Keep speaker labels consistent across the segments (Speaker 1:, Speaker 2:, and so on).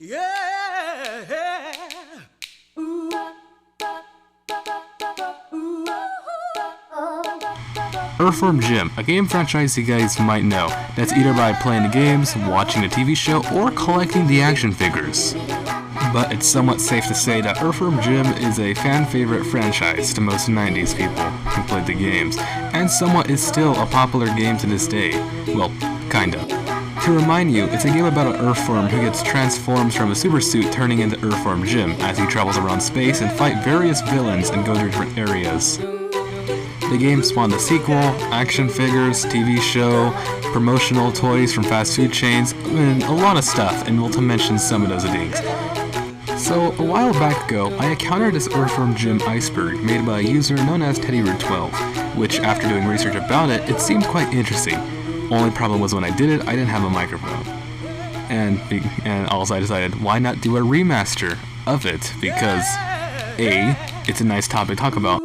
Speaker 1: Yeah. Ooh.
Speaker 2: Earthworm Jim, a game franchise you guys might know, that's either by playing the games, watching the TV show, or collecting the action figures. But it's somewhat safe to say that Earthworm Jim is a fan favorite franchise to most 90s people who played the games, and somewhat is still a popular game to this day. Well, kinda. To remind you, it's a game about an earthworm who gets transformed from a supersuit turning into Earthworm Jim as he travels around space and fight various villains and go to different areas. The game spawned a sequel, action figures, TV show, promotional toys from fast food chains, and a lot of stuff, and we'll mention some of those things. So, a while back ago, I encountered this Earthworm Jim iceberg made by a user known as TeddyRoot12, which after doing research about it, it seemed quite interesting. Only problem was when I did it, I didn't have a microphone. And also I decided, why not do a remaster of it? Because A, it's a nice topic to talk about,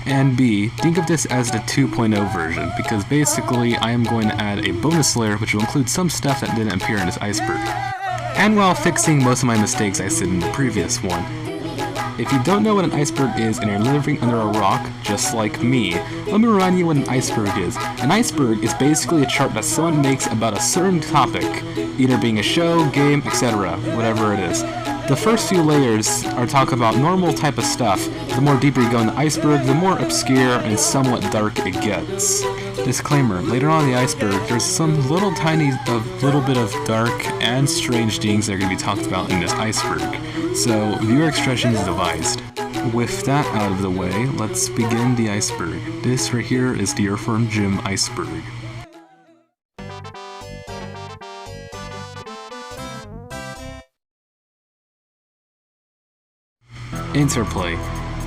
Speaker 2: and B, think of this as the 2.0 version, because basically I am going to add a bonus layer which will include some stuff that didn't appear in this iceberg. And while fixing most of my mistakes I said in the previous one. If you don't know what an iceberg is and you're living under a rock, just like me, let me remind you what an iceberg is. An iceberg is basically a chart that someone makes about a certain topic, either being a show, game, etc., whatever it is. The first few layers are talk about normal type of stuff. The more deeper you go in the iceberg, the more obscure and somewhat dark it gets. Disclaimer, later on in the iceberg, there's some little bit of dark and strange things that are going to be talked about in this iceberg. So, viewer discretion is advised. With that out of the way, let's begin the iceberg. This right here is the Earthworm Jim iceberg. Interplay.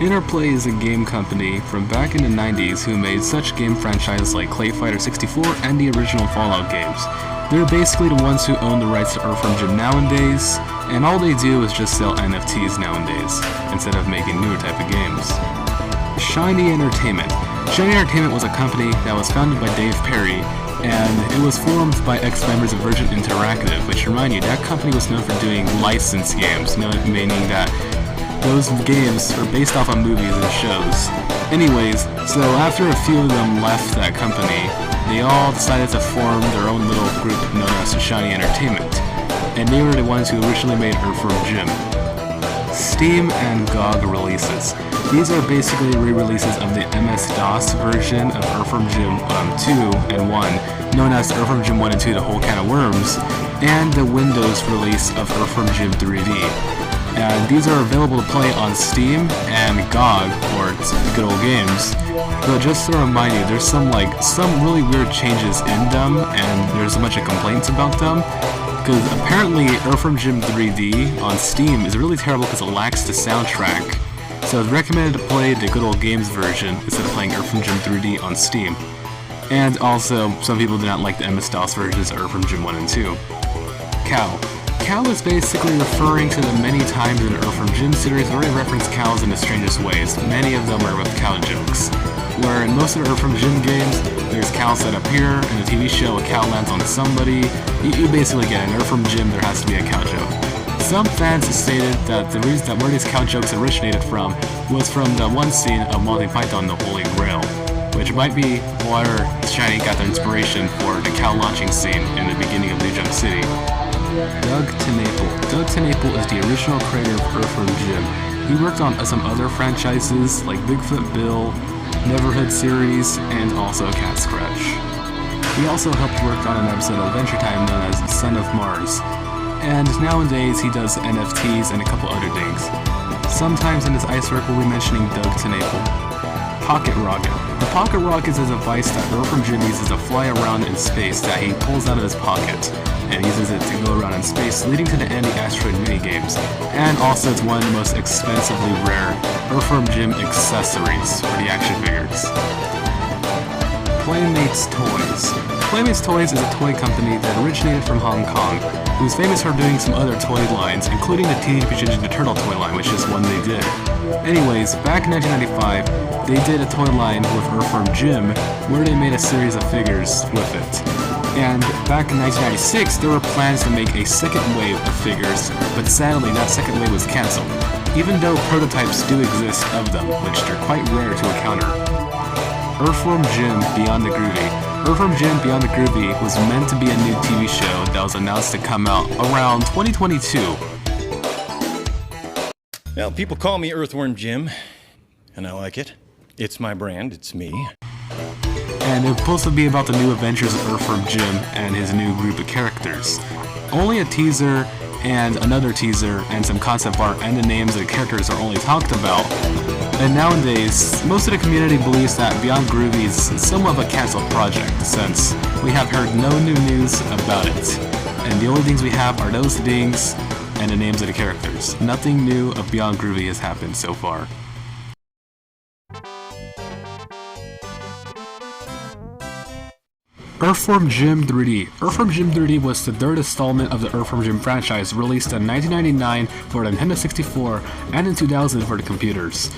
Speaker 2: Interplay is a game company from back in the 90s who made such game franchises like Clay Fighter 64 and the original Fallout games. They're basically the ones who own the rights to Earthworm Jim nowadays, and all they do is just sell NFTs nowadays, instead of making newer type of games. Shiny Entertainment. Shiny Entertainment was a company that was founded by Dave Perry, and it was formed by ex-members of Virgin Interactive, which remind you, that company was known for doing licensed games, meaning that those games are based off on movies and shows. Anyways, so after a few of them left that company, they all decided to form their own little group known as Shiny Entertainment, and they were the ones who originally made Earthworm Jim. Steam and GOG releases. These are basically re-releases of the MS-DOS version of Earthworm Jim 2 and 1, known as Earthworm Jim 1 and 2 The Whole Can of Worms, and the Windows release of Earthworm Jim 3D. And these are available to play on Steam and GOG, or Good Old Games. But just to remind you, there's some really weird changes in them, and there's a bunch of complaints about them. Because apparently Earthworm Jim 3D on Steam is really terrible because it lacks the soundtrack. So it's recommended to play the Good Old Games version instead of playing Earthworm Jim 3D on Steam. And also, some people do not like the MS-DOS versions of Earthworm Jim 1 and 2. Cow. Cow is basically referring to the many times in the Earthworm Jim series where they reference cows in the strangest ways. Many of them are with cow jokes. Where in most of the Earthworm Jim games, there's cows that appear. In the TV show, a cow lands on somebody. You basically get in Earthworm Jim, there has to be a cow joke. Some fans have stated that the reason that where these cow jokes originated from was from the one scene of Monty Python, The Holy Grail, which might be where Shiny got their inspiration for the cow launching scene in the beginning of New Jump City. Doug TenNapel. Doug TenNapel is the original creator of Earthworm Jim. He worked on some other franchises like Bigfoot Bill, Neverhood series, and also Cat Scratch. He also helped work on an episode of Adventure Time known as Son of Mars. And nowadays he does NFTs and a couple other things. Sometimes in this iceberg we'll be mentioning Doug TenNapel. Pocket Rocket. The Pocket Rocket is a device that Earthworm Jim uses to fly around in space that he pulls out of his pocket, and uses it to go around in space, leading to the anti-asteroid minigames. And also it's one of the most expensively rare Earthworm Jim accessories for the action figures. Playmates Toys. Playmates Toys is a toy company that originated from Hong Kong, who's famous for doing some other toy lines, including the Teenage Mutant Ninja Turtle toy line, which is one they did. Anyways, back in 1995, they did a toy line with Earthworm Jim, where they made a series of figures with it. And back in 1996, there were plans to make a second wave of figures, but sadly that second wave was cancelled, even though prototypes do exist of them, which are quite rare to encounter. Earthworm Jim Beyond the Groovy. Earthworm Jim Beyond the Groovy was meant to be a new TV show that was announced to come out around 2022.
Speaker 1: Well, people call me Earthworm Jim, and I like it. It's my brand, it's me.
Speaker 2: And it was supposed to be about the new adventures of Earthworm Jim and his new group of characters. Only a teaser and another teaser and some concept art and the names of the characters are only talked about. And nowadays, most of the community believes that Beyond Groovy is somewhat of a cancelled project, since we have heard no new news about it. And the only things we have are those things and the names of the characters. Nothing new of Beyond Groovy has happened so far. Earthworm Jim 3D. Earthworm Jim 3D was the third installment of the Earthworm Jim franchise, released in 1999 for the Nintendo 64 and in 2000 for the computers.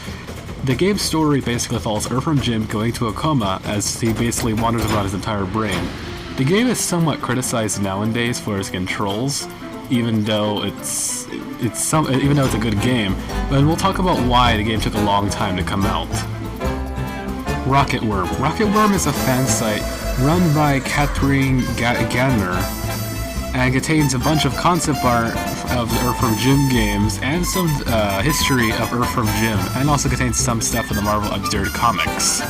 Speaker 2: The game's story basically follows Earthworm Jim going to a coma as he basically wanders around his entire brain. The game is somewhat criticized nowadays for its controls, even though it's a good game, but we'll talk about why the game took a long time to come out. Rocket Worm. Rocket Worm is a fan site run by Catherine Gardner and contains a bunch of concept art of the Earthworm Jim games and some history of Earthworm Jim, and also contains some stuff from the Marvel Absurd comics.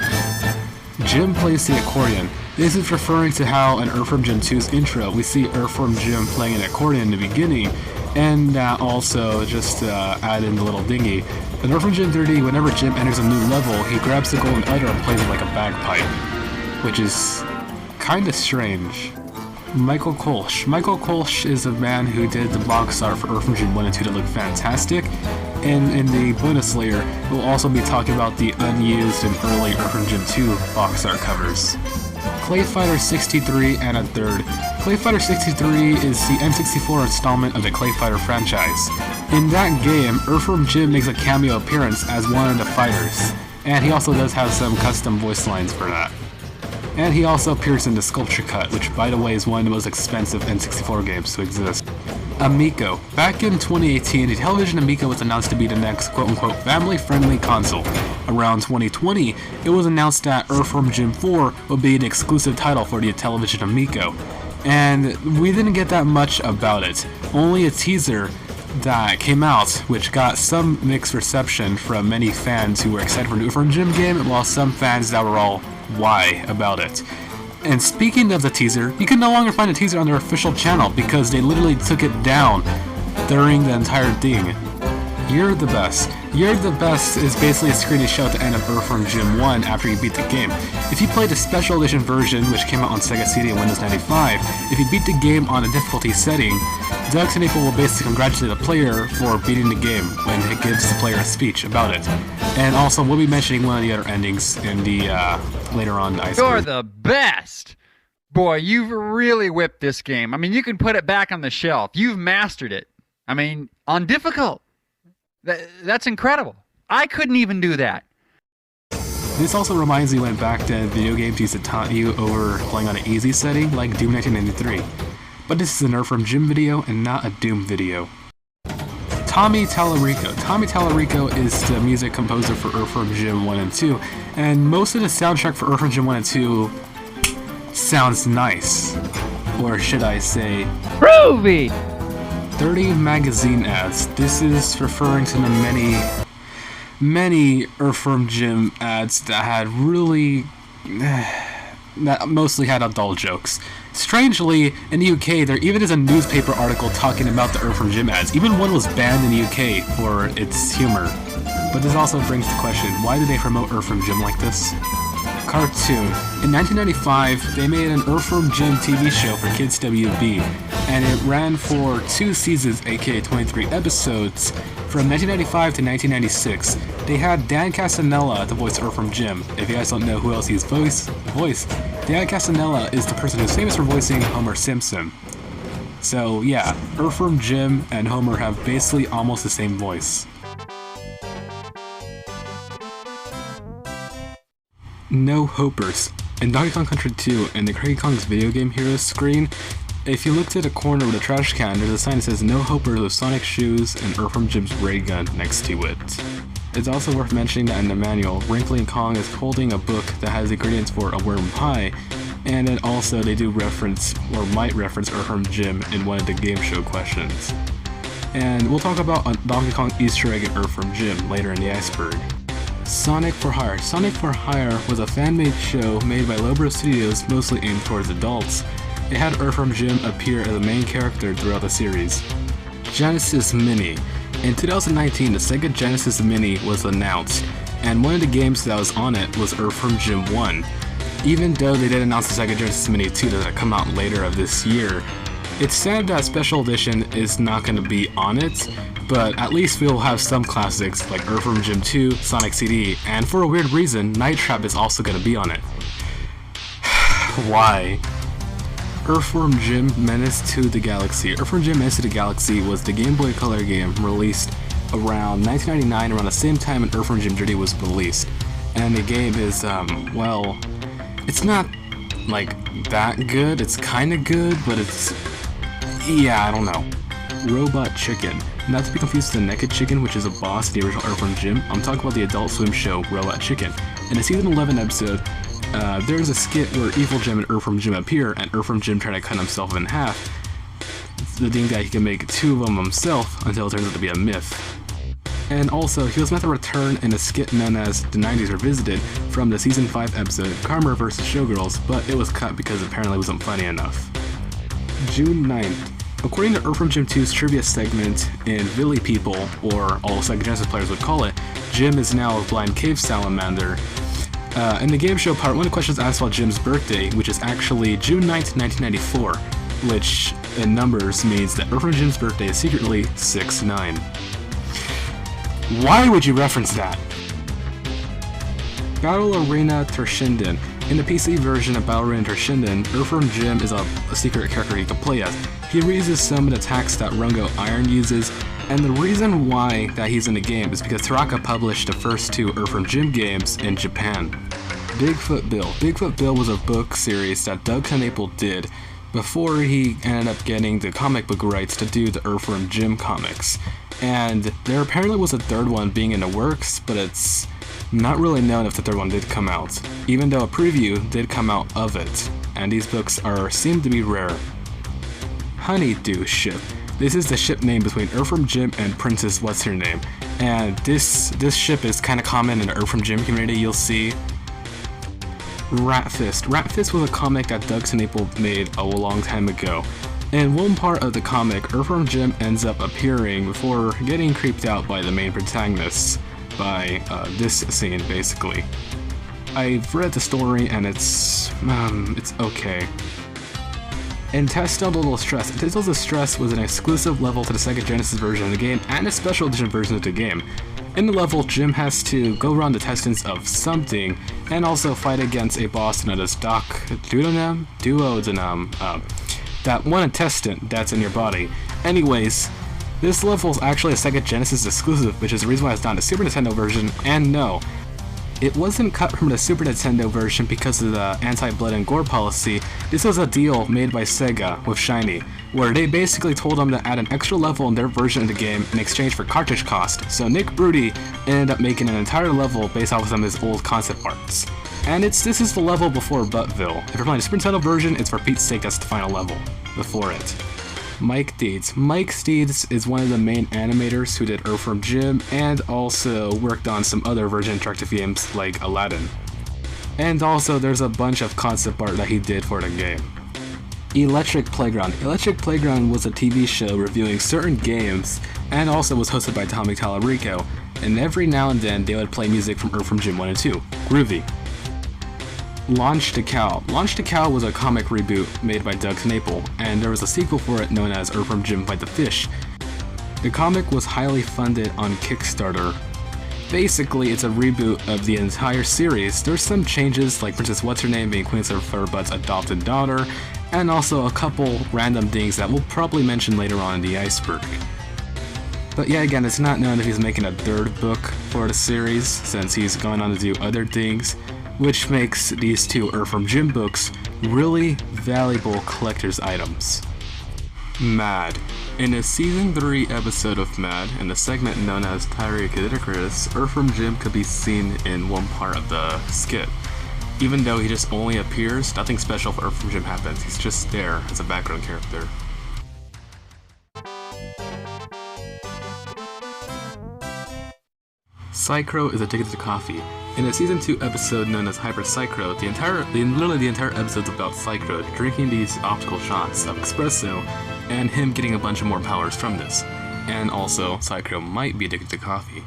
Speaker 2: Jim plays the accordion. This is referring to how in Earthworm Jim 2's intro we see Earthworm Jim playing an accordion in the beginning, and also just add in the little dinghy. In Earthworm Jim 3D, whenever Jim enters a new level, he grabs the golden udder and plays it like a bagpipe, which is kinda strange. Michael Kolsch. Michael Kolsch is a man who did the box art for Earthworm Jim 1 and 2 that look fantastic, and in the bonus layer, we'll also be talking about the unused and early Earthworm Jim 2 box art covers. Clay Fighter 63 and a third. Clay Fighter 63 is the N64 installment of the Clay Fighter franchise. In that game, Earthworm Jim makes a cameo appearance as one of the fighters, and he also does have some custom voice lines for that. And he also appears in the Sculpture Cut, which by the way is one of the most expensive N64 games to exist. Amico. Back in 2018, the television Amico was announced to be the next quote-unquote family-friendly console. Around 2020, it was announced that Earthworm Jim 4 would be the exclusive title for the television Amico. And we didn't get that much about it. Only a teaser that came out, which got some mixed reception from many fans who were excited for the Earthworm Jim game, while some fans that were all why about it. And speaking of the teaser, you can no longer find the teaser on their official channel because they literally took it down during the entire thing. You're the Best. You're the Best is basically a screen to show at the end of Earthworm Jim 1 after you beat the game. If you played the Special Edition version, which came out on Sega CD and Windows 95, if you beat the game on a difficulty setting, Doug Tenable will basically congratulate the player for beating the game when it gives the player a speech about it. And also, we'll be mentioning one of the other endings in the later on the iceberg.
Speaker 3: You're the best! Boy, you've really whipped this game. I mean, you can put it back on the shelf. You've mastered it. I mean, on difficult. That's incredible. I couldn't even do that.
Speaker 2: This also reminds me when back then video games used to taunt you over playing on an easy setting like Doom 1993. But this is an Earthworm Jim video and not a Doom video. Tommy Tallarico. Tommy Tallarico is the music composer for Earthworm Jim 1 and 2, and most of the soundtrack for Earthworm Jim 1 and 2 sounds nice. Or should I say...
Speaker 3: Groovy!
Speaker 2: 30 magazine ads. This is referring to the many Earthworm Jim ads that had really... that mostly had adult jokes. Strangely, in the UK, there even is a newspaper article talking about the Earthworm Jim ads. Even one was banned in the UK for its humor. But this also brings the question, why did they promote Earthworm Jim like this? Cartoon. In 1995, they made an Earthworm Jim TV show for Kids WB, and it ran for 2 seasons, aka 23 episodes, from 1995 to 1996. They had Dan Castanella to voice Earthworm Jim. If you guys don't know who else he's voiced, Dan Castanella is the person who's famous for voicing Homer Simpson. So yeah, Earthworm Jim and Homer have basically almost the same voice. No Hopers. In Donkey Kong Country 2, in the Donkey Kong's video game heroes screen, if you look to the corner of the trash can, there's a sign that says no hopers with Sonic shoes and Earthworm Jim's ray gun next to it. It's also worth mentioning that in the manual, Wrinkly Kong is holding a book that has ingredients for a worm pie, and then also they do reference, or might reference, Earthworm Jim in one of the game show questions. And we'll talk about a Donkey Kong Easter egg in Earthworm Jim later in the iceberg. Sonic for Hire. Sonic for Hire was a fan-made show made by Lowbrow Studios mostly aimed towards adults. It had Earthworm Jim appear as a main character throughout the series. Genesis Mini. In 2019, the Sega Genesis Mini was announced, and one of the games that was on it was Earthworm Jim 1. Even though they did announce the Sega Genesis Mini 2 that would come out later of this year, it's sad that Special Edition is not going to be on it, but at least we'll have some classics like Earthworm Jim 2, Sonic CD, and for a weird reason, Night Trap is also going to be on it. Why? Earthworm Jim Menace to the Galaxy. Earthworm Jim Menace to the Galaxy was the Game Boy Color game released around 1999, around the same time when Earthworm Jim Journey was released. And the game is, well, it's not, like, that good. It's kinda good, but it's, yeah, I don't know. Robot Chicken. Not to be confused with the Naked Chicken, which is a boss in the original Earthworm Jim. I'm talking about the Adult Swim show, Robot Chicken. In the season 11 episode, there's a skit where Evil Jim and Earthworm Jim appear, and Earthworm Jim trying to cut himself in half. The thing that he can make two of them himself until it turns out to be a myth. And also, he was meant to return in a skit known as The 90s Revisited from the season 5 episode Karma vs. Showgirls, but it was cut because apparently it wasn't funny enough. June 9th. According to Earthworm Jim 2's trivia segment in Villy People, or all Sega Genesis players would call it, Jim is now a blind cave salamander. In the game show part, one of the questions asked about Jim's birthday, which is actually June 9th, 1994, which in numbers means that Earthworm Jim's birthday is secretly 6-9. Why would you reference that? Battle Arena Tershinden. In the PC version of Battle Arena Tershinden, Earthworm Jim is a secret character you can play as. He reuses some of the attacks that Rungo Iron uses, and the reason why that he's in the game is because Taraka published the first two Earthworm Jim games in Japan. Bigfoot Bill. Bigfoot Bill was a book series that Doug Knaple did before he ended up getting the comic book rights to do the Earthworm Jim comics. And there apparently was a third one being in the works, but it's not really known if the third one did come out, even though a preview did come out of it, and these books seem to be rare. Honeydew Ship. This is the ship name between Earthworm Jim and Princess What's-Her-Name, and this ship is kind of common in the Earthworm Jim community. You'll see Rat Fist. Rat Fist was a comic that Doug Knaple made a long time ago. In one part of the comic, Earthworm Jim ends up appearing before getting creeped out by the main protagonists by this scene, basically. I've read the story and it's okay. Intestinal Distress. Intestinal Distress was an exclusive level to the Sega Genesis version of the game and a special edition version of the game. In the level, Jim has to go around the intestines of something and also fight against a boss known as Duodenum, that one intestine that's in your body. Anyways, this level is actually a Sega Genesis exclusive, which is the reason why it's not a Super Nintendo version, and no, it wasn't cut from the Super Nintendo version because of the anti-blood and gore policy. This was a deal made by Sega with Shiny, where they basically told them to add an extra level in their version of the game in exchange for cartridge cost, so Nick Broody ended up making an entire level based off of some of his old concept arts. And this is the level before Buttville. If you're playing the Super Nintendo version, it's for Pete's sake, that's the final level before it. Mike Deeds. Mike Deeds is one of the main animators who did Earthworm Jim and also worked on some other Virgin Interactive games like Aladdin. And also there's a bunch of concept art that he did for the game. Electric Playground. Electric Playground was a TV show reviewing certain games and also was hosted by Tommy Tallarico, and every now and then they would play music from Earthworm Jim 1 and 2. Groovy. Launch to Cow. Launch to Cow was a comic reboot made by Doug Knaple, and there was a sequel for it known as Earthworm Jim Fight the Fish. The comic was highly funded on Kickstarter. Basically, it's a reboot of the entire series. There's some changes, like Princess What's-Her-Name being Queen Silverbutt's adopted daughter, and also a couple random things that we'll probably mention later on in the iceberg. But yeah, again, it's not known if he's making a third book for the series, since he's gone on to do other things. which makes these two Earthworm Jim books really valuable collector's items. Mad. In a Season 3 episode of Mad, in the segment known as Tyree Kididicris, Earthworm Jim could be seen in one part of the skit. Even though he just only appears, nothing special for Earthworm Jim happens. He's just there as a background character. Psychro is addicted to coffee. In a Season 2 episode known as Hyper Psychro, literally the entire episode's about Psychro drinking these optical shots of espresso and him getting a bunch of more powers from this. And also, Psychro might be addicted to coffee.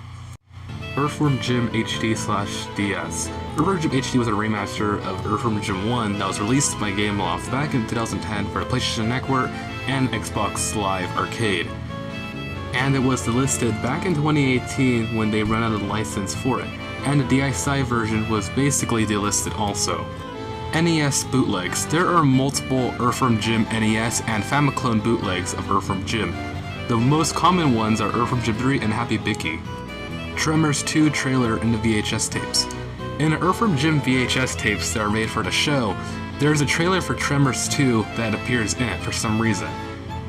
Speaker 2: Earthworm Jim HD/DS. Earthworm Jim HD was a remaster of Earthworm Jim 1 that was released by Gameloft back in 2010 for the PlayStation Network and Xbox Live Arcade. And it was delisted back in 2018 when they ran out of the license for it, and the DSi version was basically delisted also. NES bootlegs. There are multiple Earthworm Jim NES and Famiclone bootlegs of Earthworm Jim. The most common ones are Earthworm Jim 3 and Happy Bicky. Tremors 2 trailer in the VHS tapes. In the Earthworm Jim VHS tapes that are made for the show, there's a trailer for Tremors 2 that appears in it for some reason.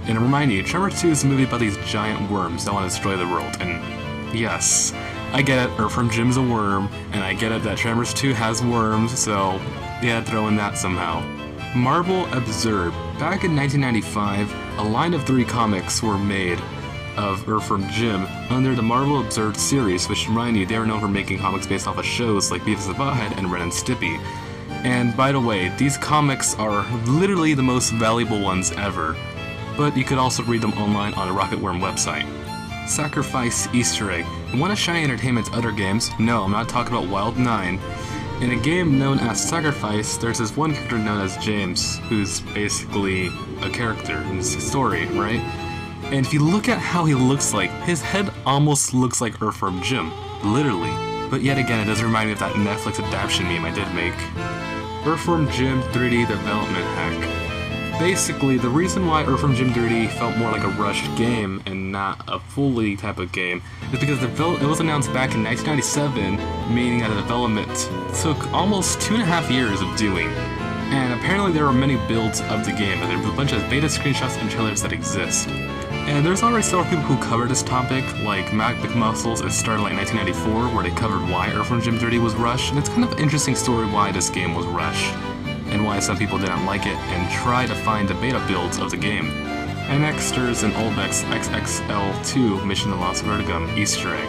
Speaker 2: And to remind you, Tremors 2 is a movie about these giant worms that want to destroy the world, and yes, I get it, Earthworm Jim's a worm, and I get it that Tremors 2 has worms, so yeah, throw in that somehow. Marvel Absurd. Back in 1995, a line of 3 comics were made of Earthworm Jim under the Marvel Absurd series, which remind you, they were known for making comics based off of shows like Beavis and Butthead and Ren and Stimpy. And by the way, these comics are literally the most valuable ones ever, but you could also read them online on the Rocketworm website. Sacrifice Easter egg. In one of Shiny Entertainment's other games, no, I'm not talking about Wild 9, in a game known as Sacrifice, there's this one character known as James, who's basically a character in this story, right? And if you look at how he looks like, his head almost looks like Earthworm Jim, literally. But yet again, it does remind me of that Netflix adaptation meme I did make. Earthworm Jim 3D development hack. Basically, the reason why Earthworm Jim 3D felt more like a rushed game and not a fully type of game is because it was announced back in 1997, meaning that the development took almost 2.5 years of doing. And apparently there are many builds of the game, and there's a bunch of beta screenshots and trailers that exist. And there's already several people who cover this topic, like Mac McMuscles. It started like 1994, where they covered why Earthworm Jim 3D was rushed, and it's kind of an interesting story why this game was rushed, and why some people didn't like it and try to find the beta builds of the game. And next there's an Olbeck's XXL2 Mission to Las Vertigum Easter egg.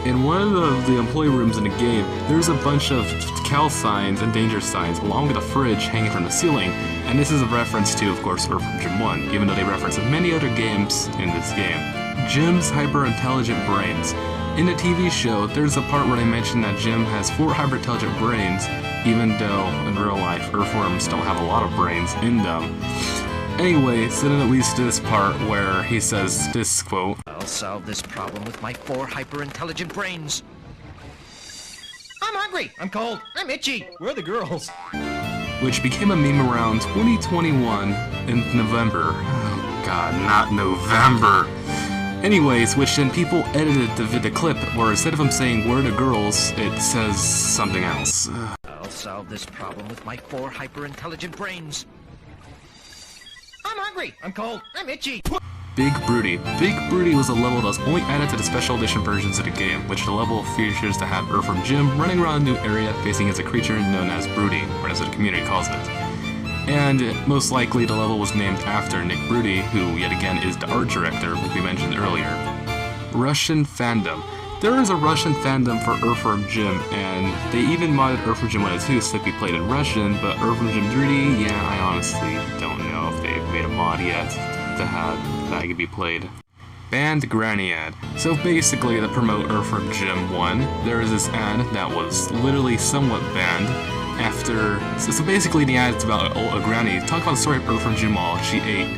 Speaker 2: In one of the employee rooms in the game, there's a bunch of cal signs and danger signs along with a fridge hanging from the ceiling, and this is a reference to, of course, Earthworm Jim 1, even though they reference many other games in this game. Jim's hyper-intelligent brains. In the TV show, there's a part where they mention that Jim has 4 hyper-intelligent brains, even though in real life, earthworms don't have a lot of brains in them. Anyway, so then it leads to this part where he says this quote,
Speaker 4: I'll solve this problem with my 4 hyper-intelligent brains. I'm hungry, I'm cold, I'm itchy. Where are the girls?
Speaker 2: which became a meme around 2021 in November. Oh god, not November. Anyways, which then people edited the clip where instead of him saying where are the girls, it says something else.
Speaker 4: I'll solve this problem with my 4 hyper-intelligent brains. I'm hungry, I'm cold, I'm itchy.
Speaker 2: Big Broody. Big Broody was a level that was only added to the special edition versions of the game, which the level features to have Earthworm Jim running around a new area facing as a creature known as Broody, or as the community calls it. And most likely the level was named after Nick Broody, who yet again is the art director, like we mentioned earlier. Russian fandom. There is a Russian fandom for Earthworm Jim, and they even modded Earthworm Jim 1 and 2 so it could be played in Russian, but Earthworm Jim 3D, yeah, I honestly don't know if they've made a mod yet to have that could be played. Banned Granny ad. So basically, to promote Earthworm Jim 1, there is this ad that was literally somewhat banned after... So basically the ad is about a granny. Talk about the story of Earthworm Jim while she ate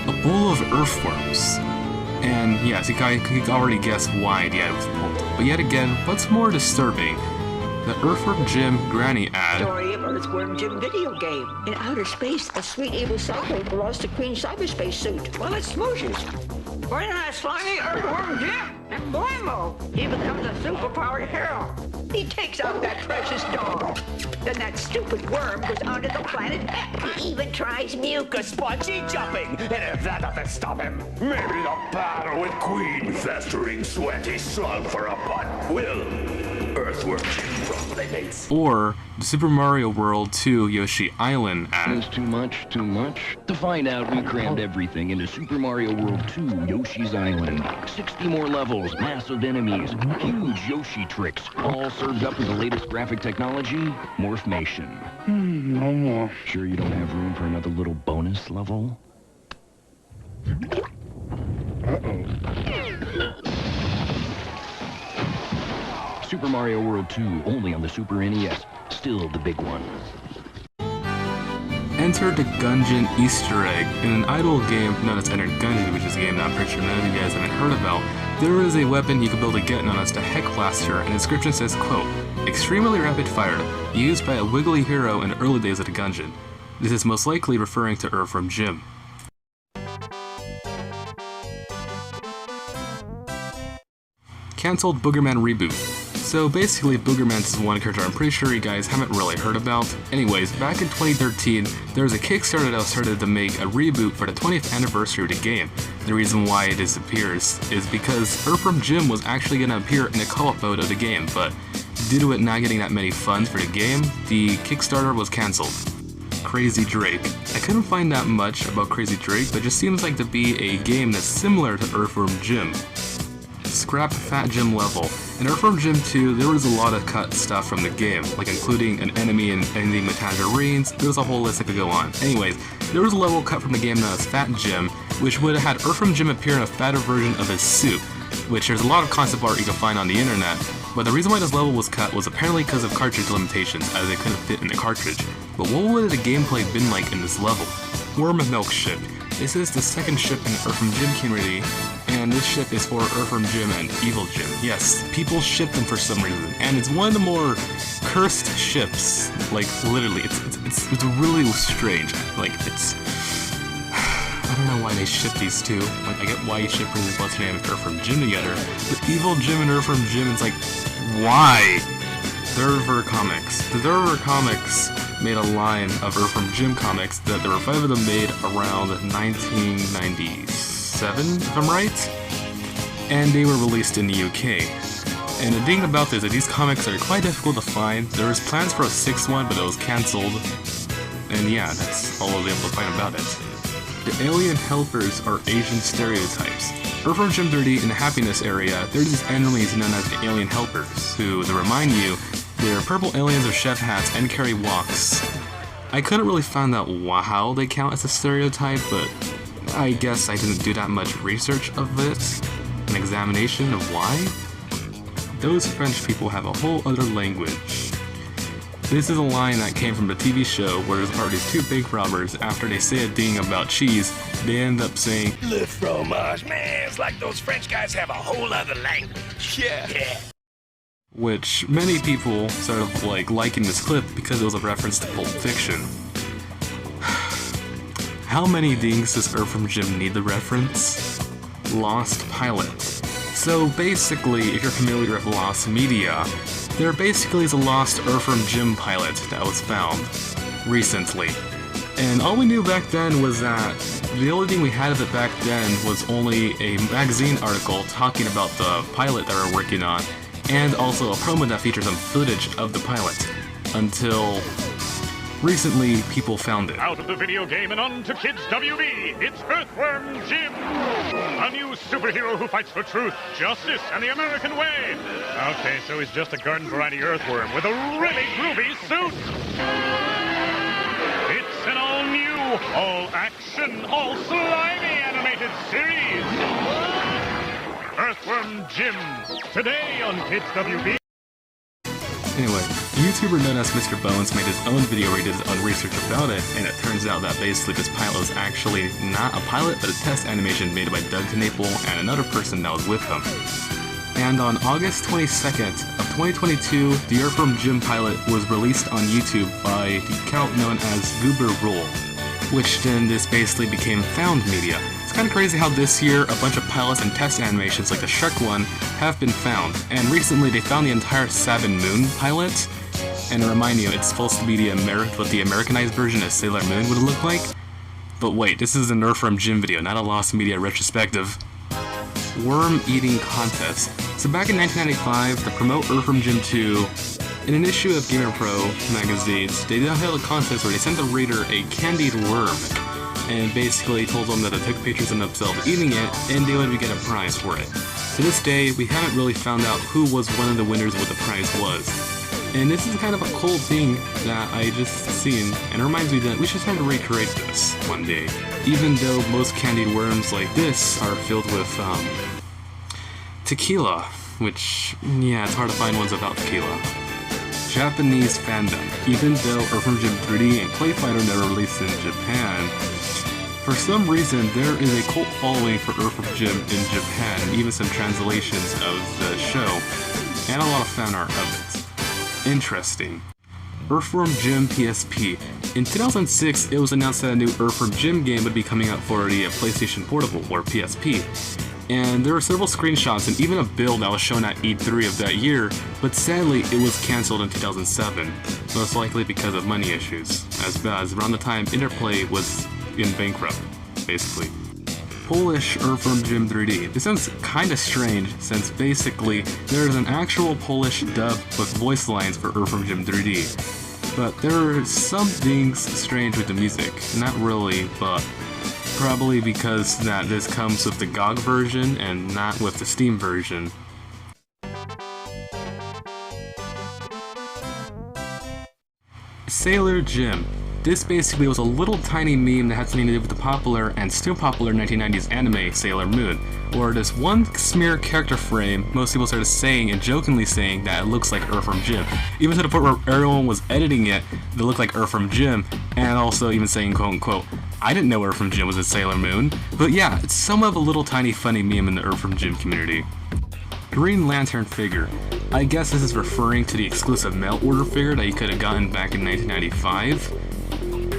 Speaker 2: a bowl of earthworms. And yes, you can already guess why the ad was pulled. But yet again, what's more disturbing? The Earthworm Jim Granny ad.
Speaker 5: Story of Earthworm Jim video game. In outer space, a sweet evil cyborg lost a green cyberspace suit while it smooshes. Why not slimy Earthworm Jim? And blammo, he becomes a superpowered hero. He takes out that precious dog. Then that stupid worm goes onto the planet Heck. He even tries mucus
Speaker 6: Spongy jumping, and if that doesn't stop him, maybe the battle with Queen festering sweaty slug for a butt will. Earthworm Jim from Playmates.
Speaker 2: Or the Super Mario World 2 Yoshi Island ad.
Speaker 7: Is too much, too much? To find out, we crammed everything into Super Mario World 2 Yoshi's Island. 60 more levels, massive enemies, huge Yoshi tricks, all served up with the latest graphic technology, Morphmation.
Speaker 2: No more.
Speaker 7: Sure you don't have room for another little bonus level? Super Mario World 2, only on the Super NES. Still the big one.
Speaker 2: Enter the Gungeon Easter egg. In an idle game known as Enter Gungeon, which is a game that I'm pretty sure none of you guys haven't heard about, there is a weapon you can build a get known as the Heck Blaster, and the description says, quote, extremely rapid fire, used by a wiggly hero in the early days of the Gungeon. This is most likely referring to Earthworm Jim. Cancelled Boogerman reboot. So basically, Boogerman's is one character I'm pretty sure you guys haven't really heard about. Anyways, back in 2013, there was a Kickstarter that was started to make a reboot for the 20th anniversary of the game. The reason why it disappears is because Earthworm Jim was actually going to appear in the co-op mode of the game, but due to it not getting that many funds for the game, the Kickstarter was cancelled. Crazy Drake. I couldn't find that much about Crazy Drake, but it just seems like to be a game that's similar to Earthworm Jim. Scrap Fat Jim level. In Earthworm Jim 2, there was a lot of cut stuff from the game, like including an enemy ending with tangerines. There was a whole list that could go on. Anyways, there was a level cut from the game known as Fat Jim, which would have had Earthworm Jim appear in a fatter version of his suit, which there's a lot of concept art you can find on the internet, but the reason why this level was cut was apparently because of cartridge limitations, as it couldn't fit in the cartridge. But what would the gameplay been like in this level? Worm Milk Ship. This is the second ship in the Earthworm Jim community, and this ship is for Earthworm Jim and Evil Jim. Yes, people ship them for some reason, and it's one of the more cursed ships. Like literally, it's really strange. Like it's, I don't know why they ship these two. Like I get why you ship what's her name and Earthworm Jim together, but Evil Jim and Earthworm Jim, it's like, why? Derver Comics. The Derver Comics made a line of Earthworm Jim comics that there were 5 of them made around 1997, if I'm right? And they were released in the UK. And the thing about this is that these comics are quite difficult to find. There was plans for a 6th one, but it was cancelled. And yeah, that's all I was able to find about it. The alien helpers are Asian stereotypes. Earthworm Jim 3D in the happiness area, there's these enemies known as the alien helpers, who, to remind you, they're purple aliens with chef hats and carry walks. I couldn't really find out how they count as a stereotype, but I guess I didn't do that much research of it, an examination of why. Those French people have a whole other language. This is a line that came from the TV show where there are these 2 bank robbers. After they say a thing about cheese, they end up saying,
Speaker 6: Le fromage, man, it's like those French guys have a whole other language. Yeah.
Speaker 2: Which many people sort of liking this clip because it was a reference to Pulp Fiction. How many things does Earthworm Jim need the reference? Lost Pilot. So basically, if you're familiar with Lost Media, there basically is a lost Earthworm Jim pilot that was found recently. And all we knew back then was that the only thing we had of it back then was only a magazine article talking about the pilot that we're working on, and also a promo that featured some footage of the pilot, until recently people found it.
Speaker 8: Out of the video game and on to Kids WB, it's Earthworm Jim! A new superhero who fights for truth, justice, and the American way! Okay, so he's just a garden variety earthworm with a really groovy suit! It's an all-new, all-action, all-slimy animated series! Earthworm Jim, today on Kids WB.
Speaker 2: Anyway, YouTuber known as Mr. Bones made his own video where he did his own research about it, and it turns out that basically this pilot was actually not a pilot, but a test animation made by Doug Knaple and another person that was with him. And on August 22nd of 2022, the Earthworm Jim pilot was released on YouTube by the account known as Goober Rule, which then this basically became found media. It's kind of crazy how this year a bunch of pilots and test animations like the Shrek one have been found, and recently they found the entire Seven Moon pilot. And to remind you, it's supposed to be what the Americanized version of Sailor Moon would look like. But wait, this is an Earthworm Jim video, not a Lost Media retrospective. Worm Eating Contest. So back in 1995, to promote Earthworm Jim 2, in an issue of Gamer Pro magazines, they held a contest where they sent the reader a candied worm, and basically told them that they took pictures of themselves eating it, and they would get a prize for it. To this day, we haven't really found out who was one of the winners and what the prize was. And this is kind of a cool thing that I just seen, and it reminds me that we should try to recreate this one day. Even though most candied worms like this are filled with, tequila, which, yeah, it's hard to find ones without tequila. Japanese fandom. Even though Earthworm Jim 3D and Clay Fighter never released in Japan, for some reason there is a cult following for Earthworm Jim in Japan, and even some translations of the show, and a lot of fan art of it. Interesting. Earthworm Jim PSP. In 2006, it was announced that a new Earthworm Jim game would be coming out for the PlayStation Portable, or PSP. And there were several screenshots and even a build that was shown at E3 of that year, but sadly it was cancelled in 2007, most likely because of money issues, as around the time Interplay was in bankrupt, basically. Polish Earthworm Jim 3D. This sounds kinda strange, since basically there's an actual Polish dub with voice lines for Earthworm Jim 3D. But there are some things strange with the music. Not really, but probably because that this comes with the GOG version and not with the Steam version. Sailor Jim. This basically was a little tiny meme that had something to do with the popular and still popular 1990s anime Sailor Moon, where this one smear character frame, most people started saying and jokingly saying that it looks like Earthworm Jim, even to the point where everyone was editing it to look like Earthworm Jim, and also even saying quote unquote, I didn't know Earthworm Jim was a Sailor Moon, but yeah, it's somewhat of a little tiny funny meme in the Earthworm Jim community. Green Lantern figure. I guess this is referring to the exclusive mail order figure that you could have gotten back in 1995.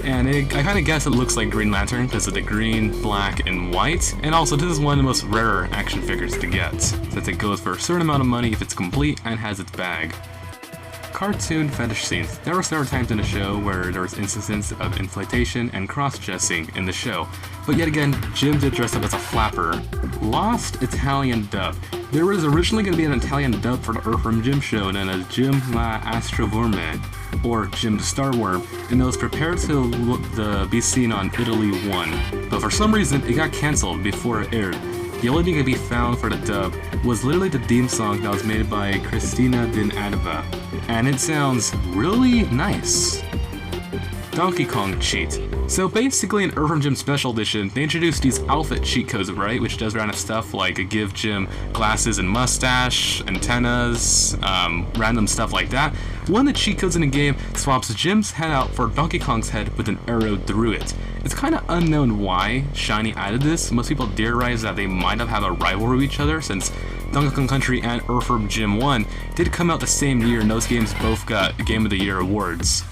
Speaker 2: And I kind of guess it looks like Green Lantern because of the green, black, and white. And also, this is one of the most rarer action figures to get, since it goes for a certain amount of money if it's complete and has its bag. Cartoon fetish scenes. There were several times in the show where there was instances of inflation and cross-dressing in the show, but yet again, Jim did dress up as a flapper. Lost Italian dub. There was originally going to be an Italian dub for the Earthworm Jim show known as Jim la Astroworme, or Jim the Starworm, and it was prepared to be seen on Italy 1, but for some reason it got cancelled before it aired. The only thing to be found for the dub was literally the theme song that was made by Cristina Din Adaba, and it sounds really nice. Donkey Kong cheat. So basically in Earthworm Jim Special Edition, they introduced these outfit cheat codes, right? Which does random stuff like give Jim glasses and mustache, antennas, random stuff like that. One of the cheat codes in the game swaps Jim's head out for Donkey Kong's head with an arrow through it. It's kind of unknown why Shiny added this. Most people theorize that they might have had a rivalry with each other since Donkey Kong Country and Earthworm Jim 1 did come out the same year and those games both got Game of the Year awards.